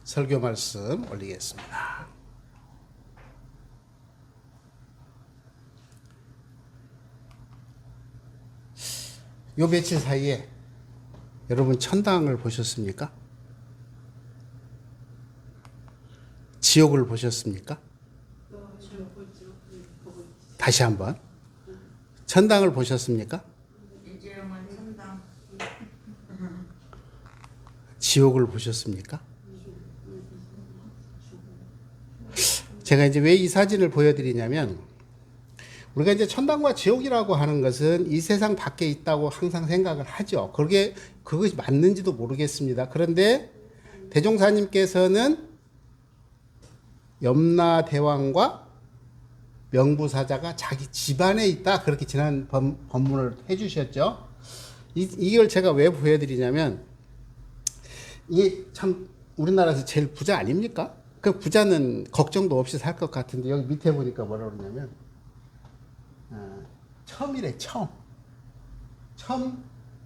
설교 말씀 올리겠습니다. 요 며칠 사이에 여러분 천당을 보셨습니까? 지옥을 보셨습니까? 다시 한번. 천당을 보셨습니까? 지옥을 보셨습니까? 제가 이제 왜 이 사진을 보여드리냐면, 우리가 이제 천당과 지옥이라고 하는 것은 이 세상 밖에 있다고 항상 생각을 하죠. 그것이 맞는지도 모르겠습니다. 그런데 대종사님께서는 염라대왕과 명부사자가 자기 집안에 있다, 그렇게 지난 법문을 해주셨죠. 이걸 제가 왜 보여드리냐면, 이게 참 우리나라에서 제일 부자 아닙니까? 그 부자는 걱정도 없이 살 것 같은데, 여기 밑에 보니까 뭐라 그러냐면 첨이래. 첨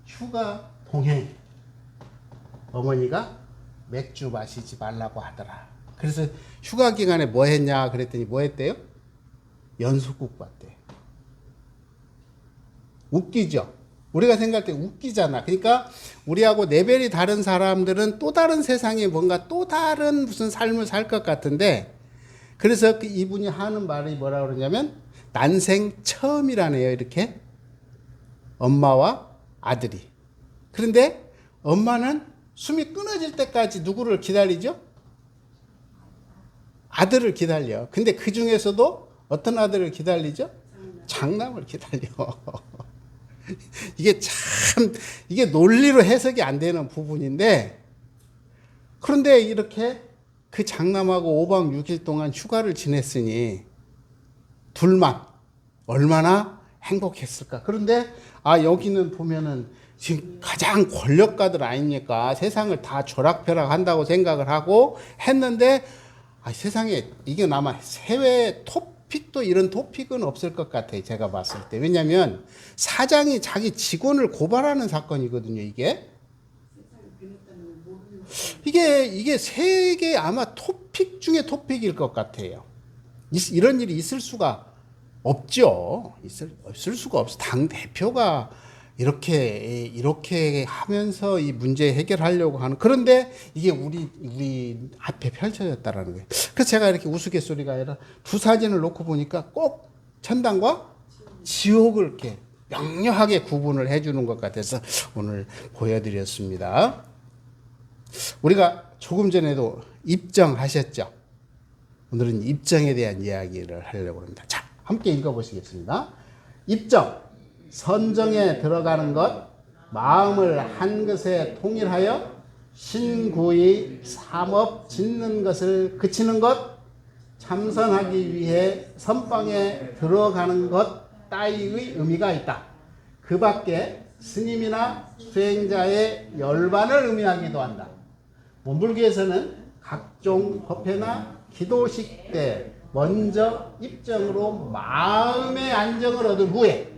휴가 동행. 어머니가 맥주 마시지 말라고 하더라. 그래서 휴가 기간에 뭐 했냐 그랬더니 뭐 했대요? 연수국 봤대. 웃기죠? 우리가 생각할 때 웃기잖아. 그러니까 우리하고 레벨이 다른 사람들은 또 다른 세상에 뭔가 또 다른 무슨 삶을 살 것 같은데, 그래서 이분이 하는 말이 뭐라 그러냐면 난생 처음이라네요. 이렇게 엄마와 아들이. 그런데 엄마는 숨이 끊어질 때까지 누구를 기다리죠? 아들을 기다려. 근데 그 중에서도 어떤 아들을 기다리죠? 장남을 기다려. 이게 논리로 해석이 안 되는 부분인데, 그런데 이렇게 그 장남하고 5박 6일 동안 휴가를 지냈으니 둘만 얼마나 행복했을까. 그런데 여기는 보면은 지금 가장 권력가들 아닙니까? 세상을 다 조락펴락 한다고 생각을 하고 했는데, 세상에 이게 아마 해외 토픽도 이런 토픽은 없을 것 같아요. 제가 봤을 때. 왜냐하면 사장이 자기 직원을 고발하는 사건이거든요. 이게 세계 아마 토픽 중에 토픽일 것 같아요. 이런 일이 있을 수가 없죠. 있을 수가 없어. 당 대표가 이렇게 하면서 이 문제 해결하려고 하는. 그런데 이게 우리 앞에 펼쳐졌다라는 거예요. 그래서 제가 이렇게 우스갯소리가 아니라 두 사진을 놓고 보니까 꼭 천당과 지옥을 이렇게 명료하게 구분을 해주는 것 같아서 오늘 보여드렸습니다. 우리가 조금 전에도 입정하셨죠. 오늘은 입정에 대한 이야기를 하려고 합니다. 자, 함께 읽어보시겠습니다. 입정, 선정에 들어가는 것, 마음을 한 것에 통일하여 신구의 삼업 짓는 것을 그치는 것, 참선하기 위해 선방에 들어가는 것 따위의 의미가 있다. 그 밖에 스님이나 수행자의 열반을 의미하기도 한다. 원불교에서는 각종 법회나 기도식 때 먼저 입정으로 마음의 안정을 얻은 후에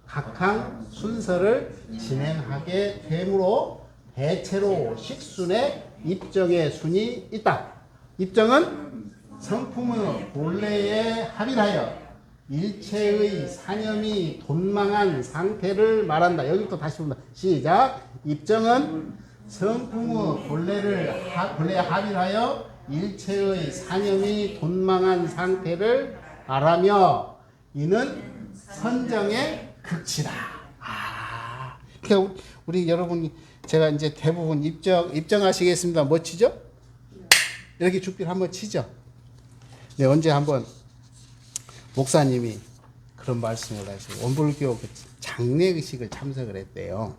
각항 순서를 진행하게 되므로 대체로 식순에 입정의 순이 있다. 입정은 성품의 본래에 합일하여 일체의 사념이 돈망한 상태를 말한다. 여기부터 다시 봅니다. 시작. 입정은 성품의 본래에 합일하여 일체의 사념이 돈망한 상태를 말하며 이는 선정의 극치다. 그러니까 우리 여러분이 제가 이제 대부분 입정하시겠습니다. 멋지죠? 이렇게 죽비를 한번 치죠. 네, 언제 한번 목사님이 그런 말씀을 하시고 원불교 장례의식을 참석을 했대요.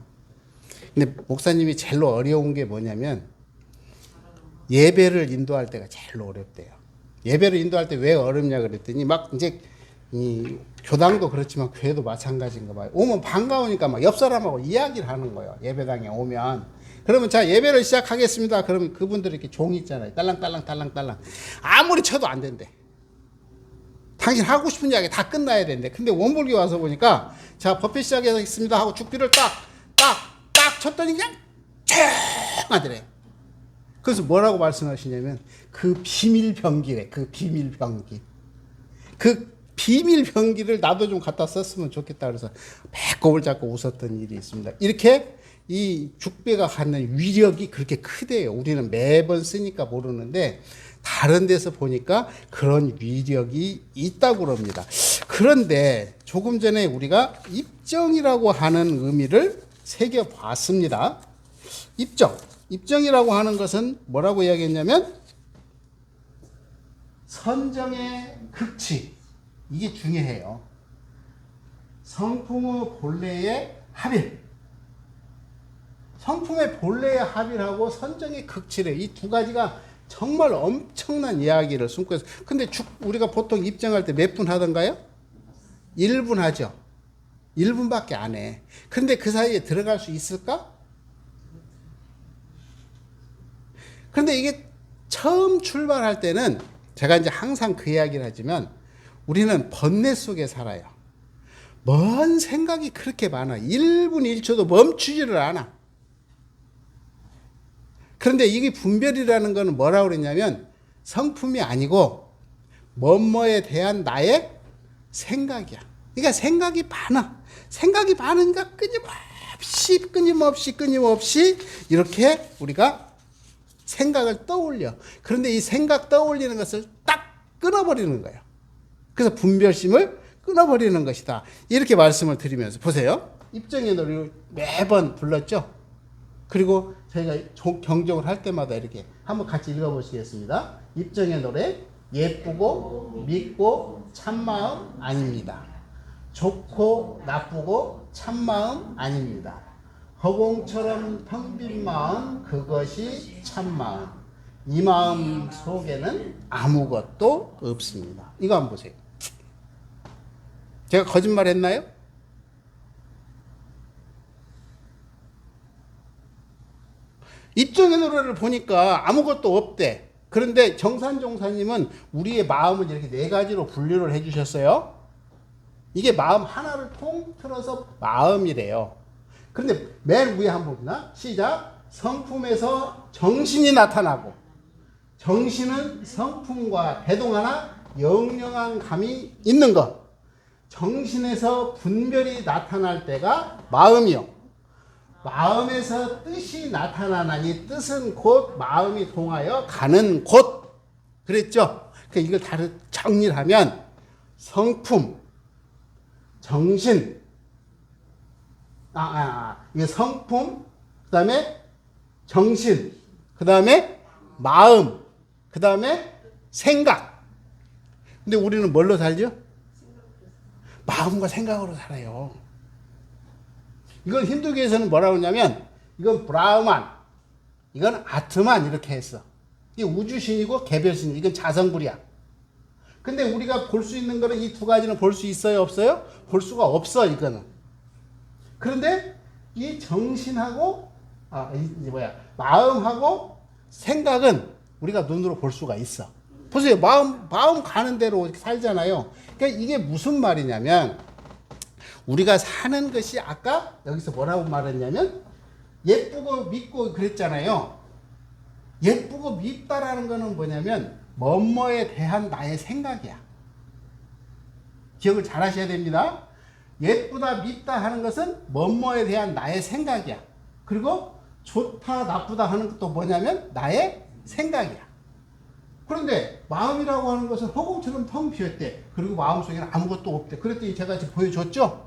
근데 목사님이 제일 어려운 게 뭐냐면 예배를 인도할 때가 제일 어렵대요. 예배를 인도할 때 왜 어렵냐 그랬더니 막 이제 이 교당도 그렇지만 교회도 마찬가지인가 봐요. 오면 반가우니까 막 옆 사람하고 이야기를 하는 거예요. 예배당에 오면. 그러면 자, 예배를 시작하겠습니다. 그러면 그분들이 이렇게 종이 있잖아요. 딸랑딸랑. 아무리 쳐도 안 된대. 당신 하고 싶은 이야기 다 끝나야 된대. 근데 원불교 와서 보니까 자, 법회 시작하겠습니다 하고 죽비를 딱 쳤더니 그냥 조용하더래. 그래서 뭐라고 말씀하시냐면 그 비밀병기래. 그 비밀병기. 그 비밀병기를 나도 좀 갖다 썼으면 좋겠다 그래서 배꼽을 잡고 웃었던 일이 있습니다. 이렇게 이 죽배가 갖는 위력이 그렇게 크대요. 우리는 매번 쓰니까 모르는데 다른 데서 보니까 그런 위력이 있다고 그럽니다. 그런데 조금 전에 우리가 입정이라고 하는 의미를 새겨봤습니다. 입정이라고 하는 것은 뭐라고 이야기했냐면 선정의 극치. 이게 중요해요. 성품의 본래의 합일. 성품의 본래의 합일하고 선정의 극치래. 이 두 가지가 정말 엄청난 이야기를 숨고 있어요. 근데 우리가 보통 입정할 때 몇 분 하던가요? 1분 하죠. 1분밖에 안 해. 근데 그 사이에 들어갈 수 있을까? 그런데 이게 처음 출발할 때는 제가 이제 항상 그 이야기를 하지만 우리는 번뇌 속에 살아요. 뭔 생각이 그렇게 많아. 1분 1초도 멈추지를 않아. 그런데 이게 분별이라는 거는 뭐라고 그랬냐면 성품이 아니고 뭐뭐에 대한 나의 생각이야. 그러니까 생각이 많아. 생각이 많으니까 끊임없이 이렇게 우리가 생각을 떠올려. 그런데 이 생각 떠올리는 것을 딱 끊어버리는 거예요. 그래서 분별심을 끊어버리는 것이다. 이렇게 말씀을 드리면서 보세요. 입정의 노래를 매번 불렀죠. 그리고 저희가 경종을 할 때마다 이렇게 한번 같이 읽어보시겠습니다. 입정의 노래. 예쁘고 믿고 참마음 아닙니다. 좋고 나쁘고 참마음 아닙니다. 허공처럼 텅 빈 마음 그것이 참마음. 이 마음 속에는 아무것도 없습니다. 이거 한번 보세요. 제가 거짓말 했나요? 입정의 노래를 보니까 아무것도 없대. 그런데 정산종사님은 우리의 마음을 이렇게 네 가지로 분류를 해주셨어요. 이게 마음 하나를 통틀어서 마음이래요. 그런데 맨 위에 한번 보나? 시작. 성품에서 정신이 나타나고 정신은 성품과 대동하나 영영한 감이 있는 것. 정신에서 분별이 나타날 때가 마음이요. 마음에서 뜻이 나타나나니 뜻은 곧 마음이 동하여 가는 곳. 그랬죠? 이걸 다른 정리를 하면 성품, 정신, 이게 성품, 그 다음에 정신, 그 다음에 마음, 그 다음에 생각. 근데 우리는 뭘로 살죠? 마음과 생각으로 살아요. 이걸 힌두교에서는 뭐라고 하냐면 이건 브라흐만, 이건 아트만 이렇게 했어. 이게 우주신이고 개별신, 이건 자성불이야. 근데 우리가 볼 수 있는 거는 이 두 가지는 볼 수 있어요, 없어요? 볼 수가 없어, 이거는. 그런데 이 정신하고 마음하고 생각은 우리가 눈으로 볼 수가 있어. 보세요. 마음 가는 대로 살잖아요. 그러니까 이게 무슨 말이냐면 우리가 사는 것이 아까 여기서 뭐라고 말했냐면 예쁘고 밉고 그랬잖아요. 예쁘고 밉다라는 거는 뭐냐면 뭐뭐에 대한 나의 생각이야. 기억을 잘 하셔야 됩니다. 예쁘다 밉다 하는 것은 뭐뭐에 대한 나의 생각이야. 그리고 좋다 나쁘다 하는 것도 뭐냐면 나의 생각이야. 그런데 마음이라고 하는 것은 허공처럼 텅 비었대. 그리고 마음속에는 아무것도 없대. 그랬더니 제가 지금 보여줬죠.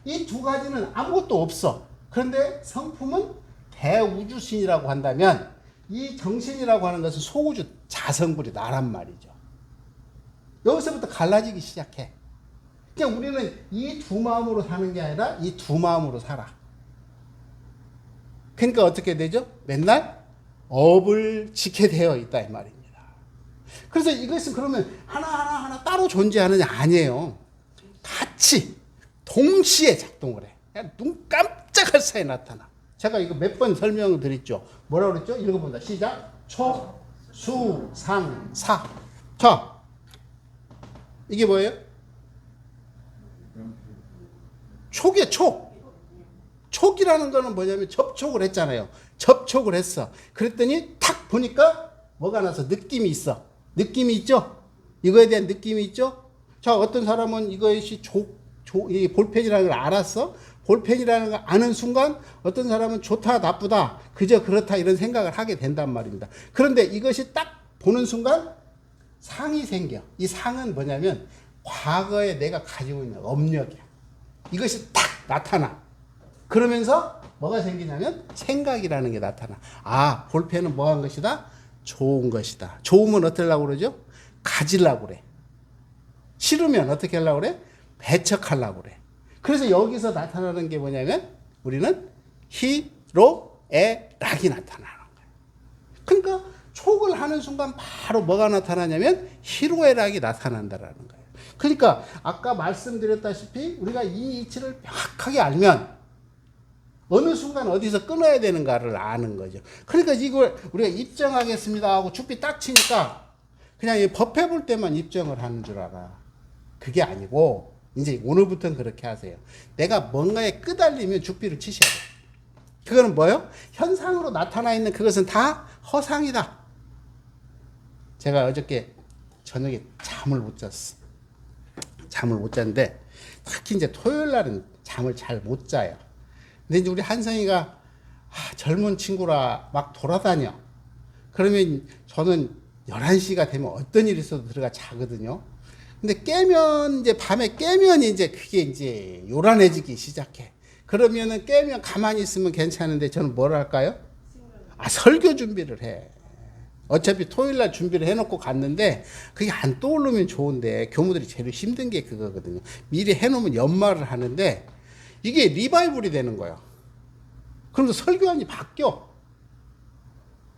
이 두 가지는 아무것도 없어. 그런데 성품은 대우주신이라고 한다면 이 정신이라고 하는 것은 소우주 자성불이 나란 말이죠. 여기서부터 갈라지기 시작해. 그러니까 우리는 이 두 마음으로 사는 게 아니라 이 두 마음으로 살아. 그러니까 어떻게 되죠? 맨날 업을 지게 되어 있다 이 말입니다. 그래서 이것은 그러면 하나하나 따로 존재하느냐? 아니에요. 같이 동시에 작동을 해. 그냥 눈 깜짝할 사이에 나타나. 제가 이거 몇 번 설명을 드렸죠. 뭐라고 그랬죠? 읽어본다. 시작. 촉, 수, 상, 사. 자, 이게 뭐예요? 촉이야, 촉. 촉이라는 거는 뭐냐면 접촉을 했잖아요. 접촉을 했어. 그랬더니 탁 보니까 뭐가 나서 느낌이 있어. 느낌이 있죠? 이거에 대한 느낌이 있죠? 자, 어떤 사람은 이것이 이 볼펜이라는 걸 알았어? 볼펜이라는 걸 아는 순간 어떤 사람은 좋다, 나쁘다, 그저 그렇다 이런 생각을 하게 된단 말입니다. 그런데 이것이 딱 보는 순간 상이 생겨. 이 상은 뭐냐면 과거에 내가 가지고 있는 업력이야. 이것이 딱 나타나. 그러면서 뭐가 생기냐면 생각이라는 게 나타나. 아, 볼펜은 뭐 한 것이다? 좋은 것이다. 좋으면 어떻게 하려고 그러죠? 가지려고 그래. 싫으면 어떻게 하려고 그래? 배척하려고 그래. 그래서 여기서 나타나는 게 뭐냐면 우리는 희로애락이 나타나는 거예요. 그러니까 촉을 하는 순간 바로 뭐가 나타나냐면 희로애락이 나타난다라는 거예요. 그러니까 아까 말씀드렸다시피 우리가 이 이치를 명확하게 알면 어느 순간 어디서 끊어야 되는가를 아는 거죠. 그러니까 이걸 우리가 입정하겠습니다 하고 죽비 딱 치니까 그냥 법해 볼 때만 입정을 하는 줄 알아. 그게 아니고 이제 오늘부터는 그렇게 하세요. 내가 뭔가에 끄달리면 죽비를 치셔야 돼요. 그거는 뭐예요? 현상으로 나타나 있는 그것은 다 허상이다. 제가 어저께 저녁에 잠을 못 잤어. 잠을 못 잤는데 특히 이제 토요일 날은 잠을 잘 못 자요. 근데 이제 우리 한성이가 젊은 친구라 막 돌아다녀. 그러면 저는 11시가 되면 어떤 일이 있어도 들어가 자거든요. 근데 깨면 이제 밤에 깨면 이제 그게 이제 요란해지기 시작해. 그러면은 깨면 가만히 있으면 괜찮은데 저는 뭘 할까요? 설교 준비를 해. 어차피 토요일 날 준비를 해놓고 갔는데 그게 안 떠오르면 좋은데 교무들이 제일 힘든 게 그거거든요. 미리 해놓으면 연말을 하는데 이게 리바이벌이 되는 거예요. 그러면서 설교안이 바뀌어.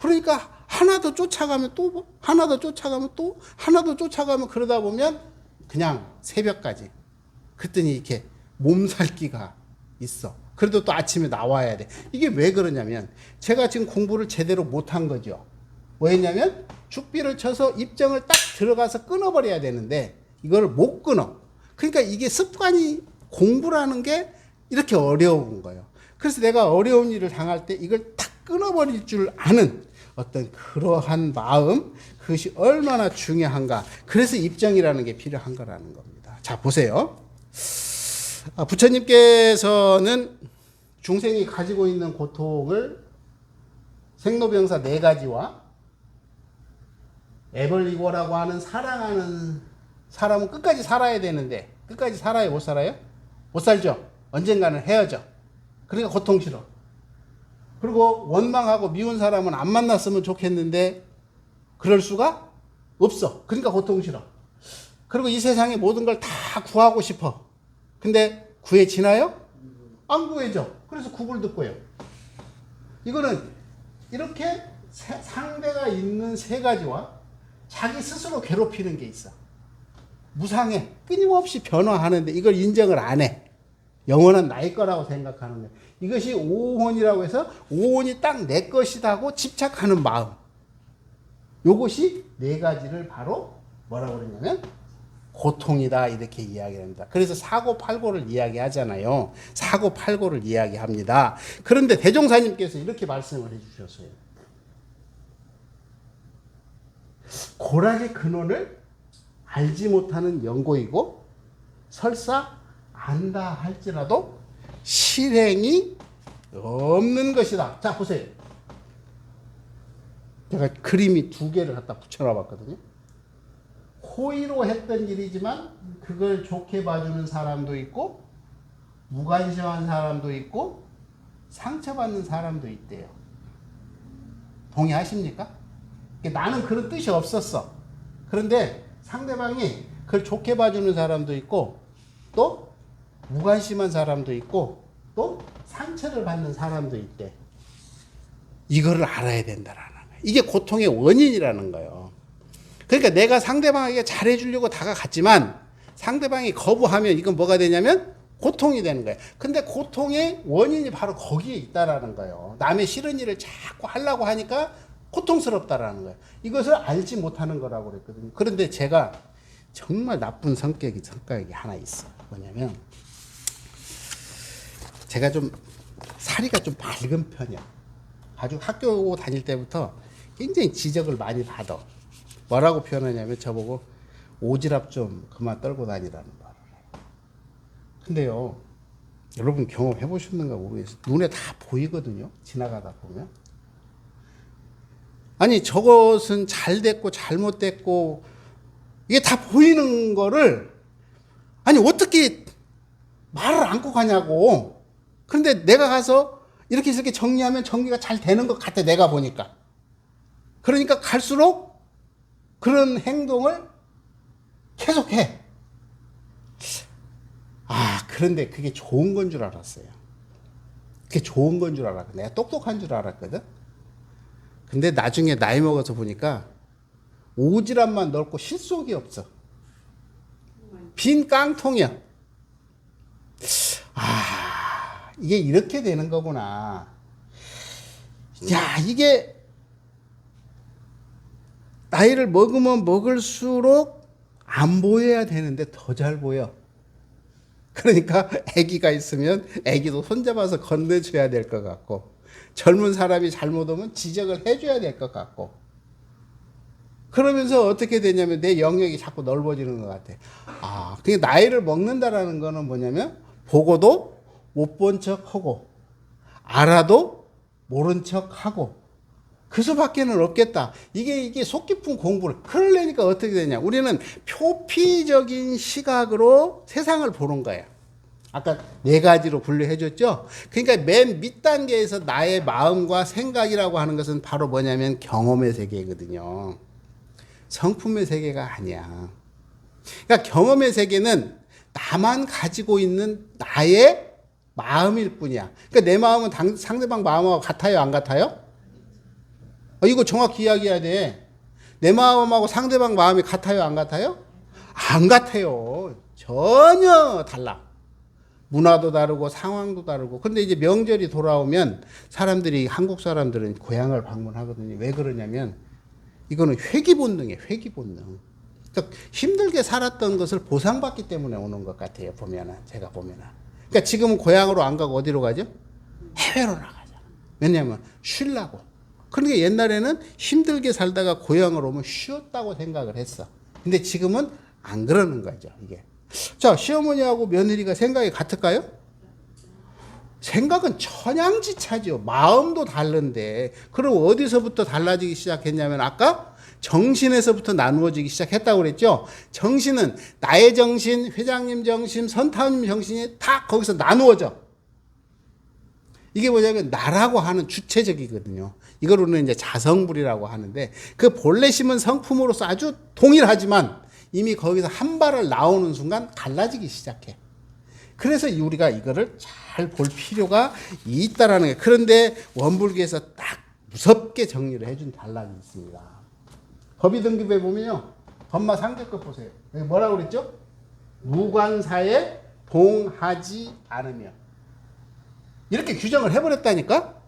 그러니까 하나 더 쫓아가면 또 하나 더 쫓아가면 또 하나 더 쫓아가면 그러다 보면 그냥 새벽까지. 그랬더니 이렇게 몸살기가 있어. 그래도 또 아침에 나와야 돼. 이게 왜 그러냐면 제가 지금 공부를 제대로 못한 거죠. 뭐였냐면 죽비를 쳐서 입정을 딱 들어가서 끊어버려야 되는데 이걸 못 끊어. 그러니까 이게 습관이 공부라는 게 이렇게 어려운 거예요. 그래서 내가 어려운 일을 당할 때 이걸 딱 끊어버릴 줄 아는 어떤 그러한 마음, 그것이 얼마나 중요한가. 그래서 입정이라는 게 필요한 거라는 겁니다. 자, 보세요. 부처님께서는 중생이 가지고 있는 고통을 생로병사 4가지와 애벌리고라고 하는 사랑하는 사람은 끝까지 살아야 되는데 끝까지 살아요? 못 살아요? 못 살죠. 언젠가는 헤어져. 그러니까 고통 싫어. 그리고 원망하고 미운 사람은 안 만났으면 좋겠는데 그럴 수가 없어. 그러니까 고통 싫어. 그리고 이 세상의 모든 걸 다 구하고 싶어. 근데 구해지나요? 안 구해져. 그래서 구불 듣고요. 이거는 이렇게 상대가 있는 3가지와 자기 스스로 괴롭히는 게 있어. 무상해. 끊임없이 변화하는데 이걸 인정을 안 해. 영원한 나의 거라고 생각하는 거예요. 이것이 오혼이라고 해서 오혼이 딱 내 것이라고 집착하는 마음. 요것이 4가지를 바로 뭐라고 그러냐면 고통이다 이렇게 이야기합니다. 그래서 사고팔고를 이야기하잖아요. 사고팔고를 이야기합니다. 그런데 대종사님께서 이렇게 말씀을 해주셨어요. 고락의 근원을 알지 못하는 연고이고 설사 안다 할지라도 실행이 없는 것이다. 자, 보세요. 제가 그림이 2개를 갖다 붙여놔 봤거든요. 호의로 했던 일이지만 그걸 좋게 봐주는 사람도 있고 무관심한 사람도 있고 상처받는 사람도 있대요. 동의하십니까? 나는 그런 뜻이 없었어. 그런데 상대방이 그걸 좋게 봐주는 사람도 있고 또 무관심한 사람도 있고 또 상처를 받는 사람도 있대. 이거를 알아야 된다라는 거예요. 이게 고통의 원인이라는 거예요. 그러니까 내가 상대방에게 잘해주려고 다가갔지만 상대방이 거부하면 이건 뭐가 되냐면 고통이 되는 거예요. 근데 고통의 원인이 바로 거기에 있다라는 거예요. 남의 싫은 일을 자꾸 하려고 하니까 고통스럽다라는 거예요. 이것을 알지 못하는 거라고 그랬거든요. 그런데 제가 정말 나쁜 성격이 하나 있어요. 뭐냐면 제가 좀 사리가 좀 밝은 편이야. 아주 학교 다닐 때부터 굉장히 지적을 많이 받아. 뭐라고 표현하냐면 저보고 오지랖 좀 그만 떨고 다니라는 말을 해요. 근데요, 여러분 경험해 보셨는가 모르겠어요. 눈에 다 보이거든요. 지나가다 보면. 아니 저것은 잘 됐고 잘못됐고 이게 다 보이는 거를 아니 어떻게 말을 안고 가냐고. 그런데 내가 가서 이렇게 정리하면 정리가 잘 되는 것 같아, 내가 보니까. 그러니까 갈수록 그런 행동을 계속해. 그런데 그게 좋은 건 줄 알았어요. 그게 좋은 건 줄 알았거든. 내가 똑똑한 줄 알았거든. 근데 나중에 나이 먹어서 보니까 오지랖만 넓고 실속이 없어. 빈 깡통이야. 이게 이렇게 되는 거구나. 야, 이게 나이를 먹으면 먹을수록 안 보여야 되는데 더 잘 보여. 그러니까 아기가 있으면 아기도 손잡아서 건네줘야 될 것 같고, 젊은 사람이 잘못 오면 지적을 해줘야 될 것 같고, 그러면서 어떻게 되냐면 내 영역이 자꾸 넓어지는 것 같아. 그게 나이를 먹는다라는 거는 뭐냐면 보고도 못 본 척하고 알아도 모른 척하고 그 수밖에는 없겠다. 이게 속 깊은 공부를. 그러려니까 어떻게 되냐. 우리는 표피적인 시각으로 세상을 보는 거야. 아까 네 가지로 분류해 줬죠. 그러니까 맨 밑단계에서 나의 마음과 생각이라고 하는 것은 바로 뭐냐면 경험의 세계거든요. 성품의 세계가 아니야. 그러니까 경험의 세계는 나만 가지고 있는 나의 마음일 뿐이야. 그러니까 내 마음은 상대방 마음하고 같아요, 안 같아요? 이거 정확히 이야기해야 돼. 내 마음하고 상대방 마음이 같아요, 안 같아요? 안 같아요. 전혀 달라. 문화도 다르고 상황도 다르고. 근데 이제 명절이 돌아오면 사람들이, 한국 사람들은 고향을 방문하거든요. 왜 그러냐면 이거는 회귀 본능이에요. 회귀 본능. 그러니까 힘들게 살았던 것을 보상받기 때문에 오는 것 같아요. 보면은, 제가 보면은. 그러니까 지금은 고향으로 안 가고 어디로 가죠? 해외로 나가잖아. 왜냐면 쉬려고. 그러니까 옛날에는 힘들게 살다가 고향으로 오면 쉬었다고 생각을 했어. 근데 지금은 안 그러는 거죠, 이게. 자, 시어머니하고 며느리가 생각이 같을까요? 생각은 천양지차죠. 마음도 다른데. 그럼 어디서부터 달라지기 시작했냐면 아까 정신에서부터 나누어지기 시작했다고 그랬죠. 정신은 나의 정신, 회장님 정신, 선타님 정신이 다 거기서 나누어져. 이게 뭐냐면 나라고 하는 주체적이거든요. 이걸 우리는 이제 자성불이라고 하는데, 그 본래 심은 성품으로서 아주 동일하지만 이미 거기서 한 발을 나오는 순간 갈라지기 시작해. 그래서 우리가 이거를 잘 볼 필요가 있다라는 거예요. 그런데 원불교에서 딱 무섭게 정리를 해준 단락이 있습니다. 법의 등급에 보면요, 법마 상제급 보세요. 여기 뭐라고 그랬죠? 무관사에 동하지 않으며. 이렇게 규정을 해버렸다니까?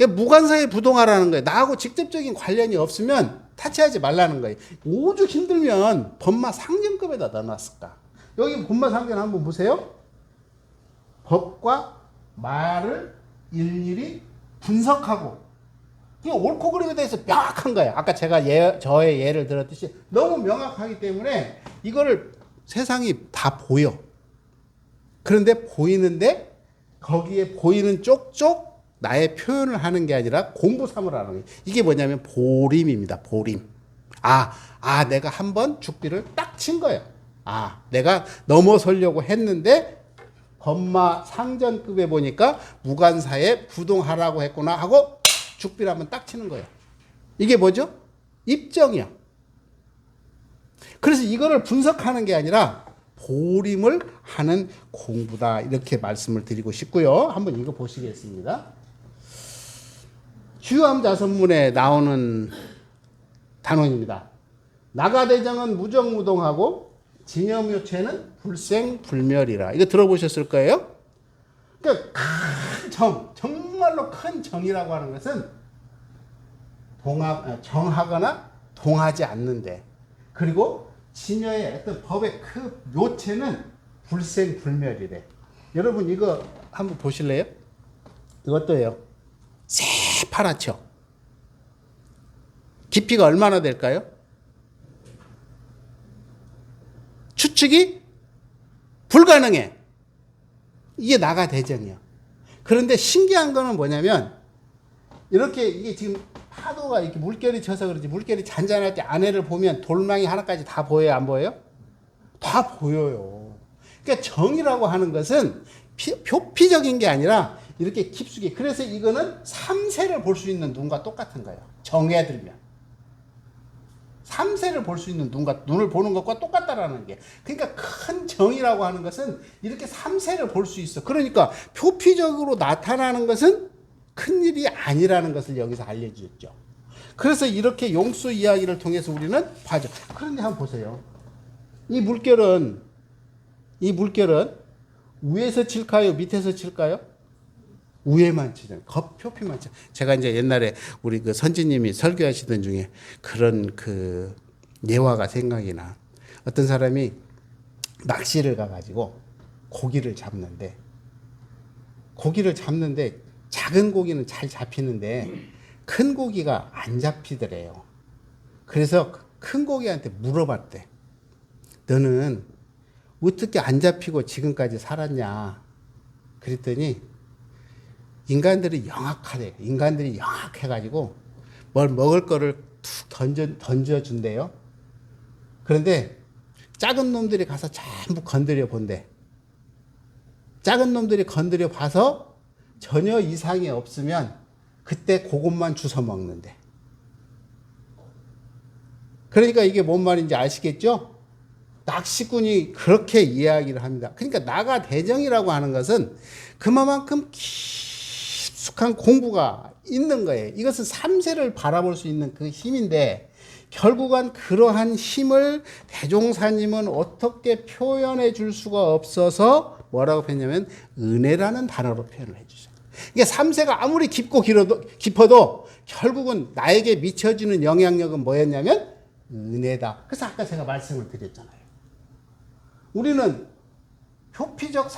무관사에 부동하라는 거예요. 나하고 직접적인 관련이 없으면 타치하지 말라는 거예요. 오죽 힘들면 법마 상전급에다 넣어놨을까? 여기 법마 상전 한번 보세요. 법과 말을 일일이 분석하고, 그냥 옳고 그름에 대해서 명확한 거예요. 아까 제가 저의 예를 들었듯이 너무 명확하기 때문에 이거를 세상이 다 보여. 그런데 보이는데 거기에 보이는 쪽쪽 나의 표현을 하는 게 아니라 공부 삼으라는 거예요. 이게 뭐냐면 보림입니다. 보림. 내가 한번 죽비를 딱 친 거예요. 내가 넘어서려고 했는데 법마 상전급에 보니까 무관사에 부동하라고 했구나 하고 죽비를 한번 딱 치는 거예요. 이게 뭐죠? 입정이야. 그래서 이거를 분석하는 게 아니라 보림을 하는 공부다, 이렇게 말씀을 드리고 싶고요. 한번 이거 보시겠습니다. 주암자선문에 나오는 단원입니다. 나가대정은 무정무동하고 진여묘체는 불생불멸이라. 이거 들어보셨을 거예요. 그러니까 큰 정, 정말로 큰 정이라고 하는 것은 정하거나 동하지 않는데, 그리고 진여의 어떤 법의 그 묘체는 불생불멸이래. 여러분 이거 한번 보실래요? 이것도요. 새파랗죠. 깊이가 얼마나 될까요? 추측이 불가능해. 이게 나가 대정이야. 그런데 신기한 거는 뭐냐면 이렇게 이게 지금 파도가 이렇게 물결이 쳐서 그런지 물결이 잔잔할 때 안에를 보면 돌망이 하나까지 다 보여요, 안 보여요? 다 보여요. 그러니까 정이라고 하는 것은 표피적인 게 아니라 이렇게 깊숙이. 그래서 이거는 3세를 볼 수 있는 눈과 똑같은 거예요. 정에 들면. 3세를 볼 수 있는 눈을 보는 것과 똑같다라는 게. 그러니까 큰 정이라고 하는 것은 이렇게 3세를 볼 수 있어. 그러니까 표피적으로 나타나는 것은 큰 일이 아니라는 것을 여기서 알려주죠. 그래서 이렇게 용수 이야기를 통해서 우리는 봐죠. 그런데 한번 보세요. 이 물결은 위에서 칠까요? 밑에서 칠까요? 위에만 치잖아요. 표피만 쳐. 제가 이제 옛날에 우리 그 선지님이 설교하시던 중에 그런 그 예화가 생각이 나. 어떤 사람이 낚시를 가가지고 고기를 잡는데 작은 고기는 잘 잡히는데 큰 고기가 안 잡히더래요. 그래서 큰 고기한테 물어봤대. 너는 어떻게 안 잡히고 지금까지 살았냐? 그랬더니 인간들이 영악하대. 인간들이 영악해가지고 뭘 먹을 거를 툭 던져준대요. 그런데 작은 놈들이 가서 전부 건드려 본대. 작은 놈들이 건드려 봐서 전혀 이상이 없으면 그때 그것만 주워 먹는데. 그러니까 이게 뭔 말인지 아시겠죠? 낚시꾼이 그렇게 이야기를 합니다. 그러니까 나가 대정이라고 하는 것은 그만큼 깊숙한 공부가 있는 거예요. 이것은 3세를 바라볼 수 있는 그 힘인데 결국은 그러한 힘을 대종사님은 어떻게 표현해 줄 수가 없어서 뭐라고 했냐면 은혜라는 단어로 표현을 해 주셨어요. 이게 3세가 아무리 깊고 깊어도 결국은 나에게 미쳐지는 영향력은 뭐였냐면 은혜다. 그래서 아까 제가 말씀을 드렸잖아요. 우리는 표피적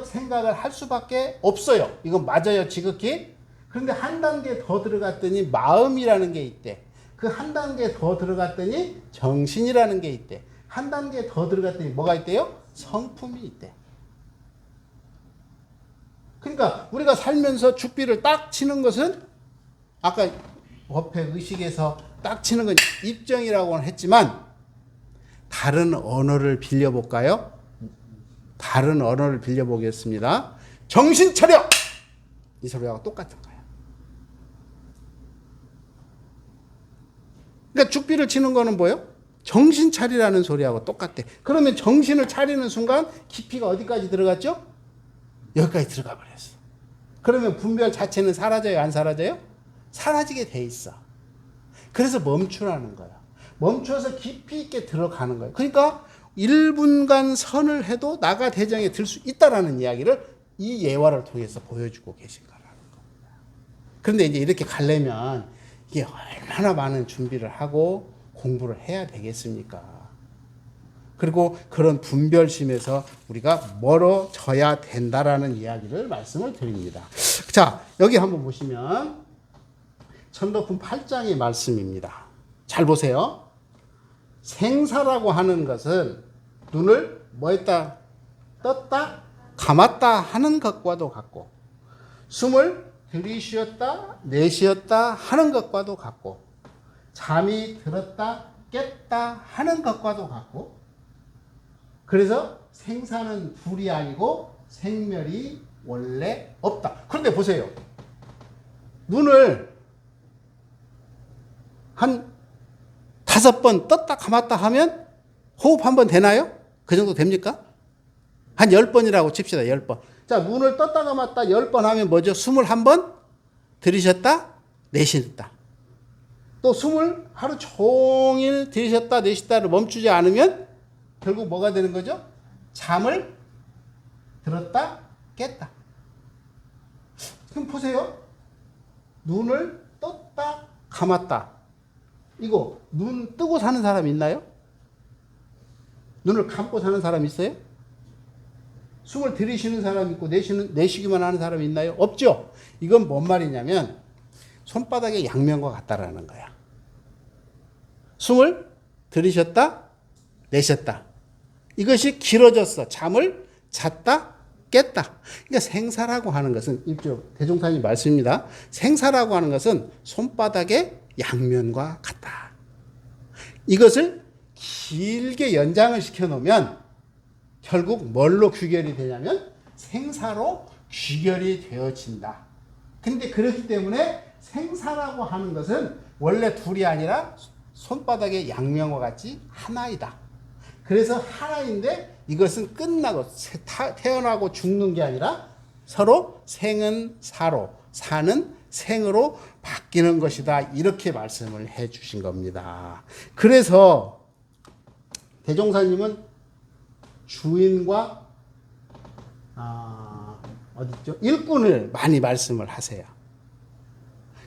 생각을 할 수밖에 없어요. 이건 맞아요, 지극히. 그런데 한 단계 더 들어갔더니 마음이라는 게 있대. 그 한 단계 더 들어갔더니 정신이라는 게 있대. 한 단계 더 들어갔더니 뭐가 있대요? 성품이 있대. 그러니까 우리가 살면서 죽비를 딱 치는 것은 아까 법회 의식에서 딱 치는 건 입정이라고는 했지만 다른 언어를 빌려볼까요? 다른 언어를 빌려보겠습니다. 정신 차려! 이 소리하고 똑같은 거야. 그러니까 죽비를 치는 거는 뭐예요? 정신 차리라는 소리하고 똑같대. 그러면 정신을 차리는 순간 깊이가 어디까지 들어갔죠? 여기까지 들어가 버렸어. 그러면 분별 자체는 사라져요? 안 사라져요? 사라지게 돼 있어. 그래서 멈추라는 거야. 멈춰서 깊이 있게 들어가는 거예요. 그러니까 1분간 선을 해도 나가 대정에 들 수 있다라는 이야기를 이 예화를 통해서 보여주고 계신 거라는 겁니다. 그런데 이제 이렇게 가려면 이게 얼마나 많은 준비를 하고 공부를 해야 되겠습니까? 그리고 그런 분별심에서 우리가 멀어져야 된다라는 이야기를 말씀을 드립니다. 자, 여기 한번 보시면 천도품 8장의 말씀입니다. 잘 보세요. 생사라고 하는 것은 눈을 뭐 했다? 떴다? 감았다 하는 것과도 같고 숨을 들이쉬었다 내쉬었다 하는 것과도 같고 잠이 들었다 깼다 하는 것과도 같고 그래서 생사는 불이 아니고 생멸이 원래 없다. 그런데 보세요. 눈을 한 5번 떴다 감았다 하면 호흡 한 번 되나요? 그 정도 됩니까? 한 10번이라고 칩시다. 10번. 자, 눈을 떴다 감았다 10번 하면 뭐죠? 숨을 한 번 들이셨다 내쉬었다. 또 숨을 하루 종일 들이셨다 내쉬다를 멈추지 않으면 결국 뭐가 되는 거죠? 잠을 들었다 깼다. 그럼 보세요. 눈을 떴다 감았다. 이거 눈 뜨고 사는 사람 있나요? 눈을 감고 사는 사람 있어요? 숨을 들이쉬는 사람 있고 내쉬기만 하는 사람 있나요? 없죠. 이건 뭔 말이냐면 손바닥의 양면과 같다라는 거야. 숨을 들이셨다, 내셨다. 이것이 길어졌어. 잠을 잤다, 깼다. 그러니까 생사라고 하는 것은 일조 대종사님 말씀입니다. 생사라고 하는 것은 손바닥의 양면과 같다. 이것을 길게 연장을 시켜 놓으면 결국 뭘로 귀결이 되냐면 생사로 귀결이 되어진다. 근데 그렇기 때문에 생사라고 하는 것은 원래 둘이 아니라 손바닥의 양면과 같이 하나이다. 그래서 하나인데 이것은 끝나고 태어나고 죽는 게 아니라 서로 생은 사로, 사는 생으로 바뀌는 것이다. 이렇게 말씀을 해 주신 겁니다. 그래서 대종사님은 주인과 어디죠? 일꾼을 많이 말씀을 하세요.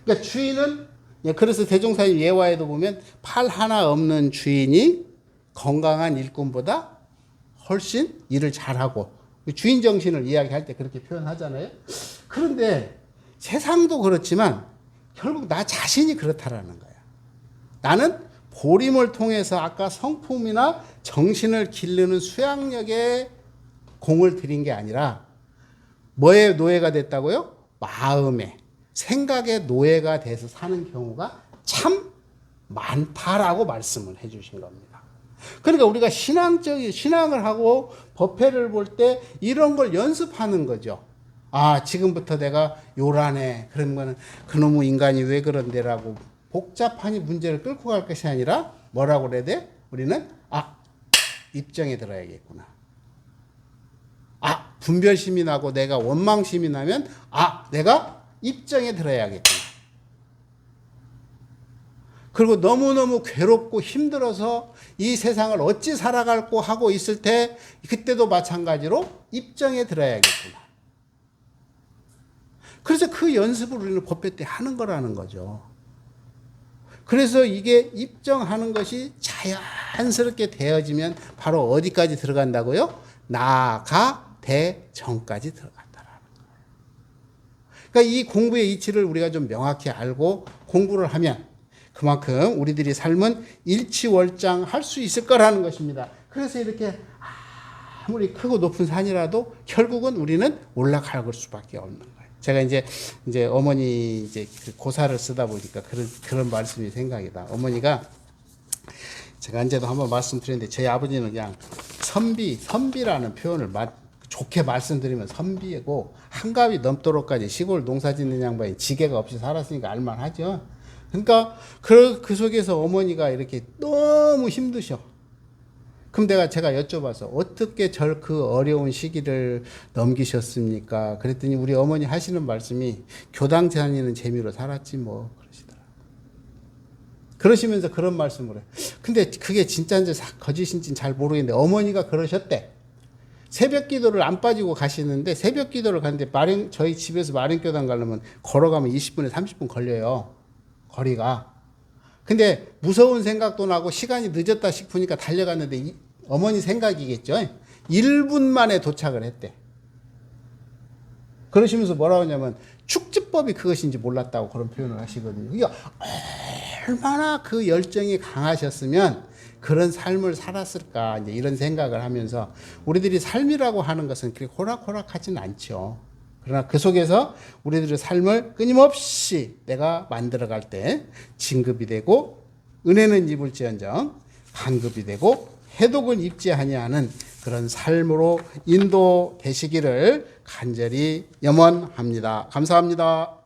그러니까 주인은, 그래서 대종사님 예화에도 보면 팔 하나 없는 주인이 건강한 일꾼보다 훨씬 일을 잘하고, 주인 정신을 이야기할 때 그렇게 표현하잖아요. 그런데 세상도 그렇지만 결국 나 자신이 그렇다라는 거야. 나는 보림을 통해서 아까 성품이나 정신을 기르는 수양력에 공을 들인 게 아니라 뭐의 노예가 됐다고요? 마음의, 생각의 노예가 돼서 사는 경우가 참 많다라고 말씀을 해 주신 겁니다. 그러니까 우리가 신앙을 하고 법회를 볼 때 이런 걸 연습하는 거죠. 지금부터 내가 요란해. 그런 거는 그놈의 인간이 왜 그런데라고 복잡하니 문제를 끌고 갈 것이 아니라 뭐라고 그래야 돼? 우리는 입정에 들어야겠구나. 분별심이 나고 내가 원망심이 나면 내가 입정에 들어야겠구나. 그리고 너무너무 괴롭고 힘들어서 이 세상을 어찌 살아갈고 하고 있을 때 그때도 마찬가지로 입정에 들어야겠구나. 그래서 그 연습을 우리는 법회 때 하는 거라는 거죠. 그래서 이게 입정하는 것이 자연스럽게 되어지면 바로 어디까지 들어간다고요? 나가 대정까지 들어간다라는 거예요. 그러니까 이 공부의 이치를 우리가 좀 명확히 알고 공부를 하면 그만큼 우리들이 삶은 일치월장할 수 있을 거라는 것입니다. 그래서 이렇게 아무리 크고 높은 산이라도 결국은 우리는 올라갈 수밖에 없는 거예요. 제가 이제 어머니 그 고사를 쓰다 보니까 그런 말씀이 생각이다. 어머니가 제가 언제도 한번 말씀드렸는데 저희 아버지는 그냥 선비라는 표현을 좋게 말씀드리면 선비고 한갑이 넘도록까지 시골 농사 짓는 양반이 지게가 없이 살았으니까 알만하죠. 그러니까 그 속에서 어머니가 이렇게 너무 힘드셔. 그럼 제가 여쭤봐서 어떻게 그 어려운 시기를 넘기셨습니까? 그랬더니 우리 어머니 하시는 말씀이 교당 다니는 재미로 살았지 뭐 그러시더라고요. 그러시면서 그런 말씀을 해요. 근데 그게 진짜인지 거짓인지는 잘 모르겠는데 어머니가 그러셨대. 새벽 기도를 안 빠지고 가시는데 새벽 기도를 가는데 저희 집에서 마령교당 가려면 걸어가면 20분에 30분 걸려요. 거리가. 근데 무서운 생각도 나고 시간이 늦었다 싶으니까 달려갔는데 어머니 생각이겠죠. 1분 만에 도착을 했대. 그러시면서 뭐라고 하냐면 축지법이 그것인지 몰랐다고 그런 표현을 하시거든요. 이게 얼마나 그 열정이 강하셨으면 그런 삶을 살았을까 이제 이런 생각을 하면서 우리들이 삶이라고 하는 것은 그렇게 호락호락하진 않죠. 그러나 그 속에서 우리들의 삶을 끊임없이 내가 만들어갈 때 진급이 되고 은혜는 입을지언정 반급이 되고 해독은 입지 아니하는 그런 삶으로 인도되시기를 간절히 염원합니다. 감사합니다.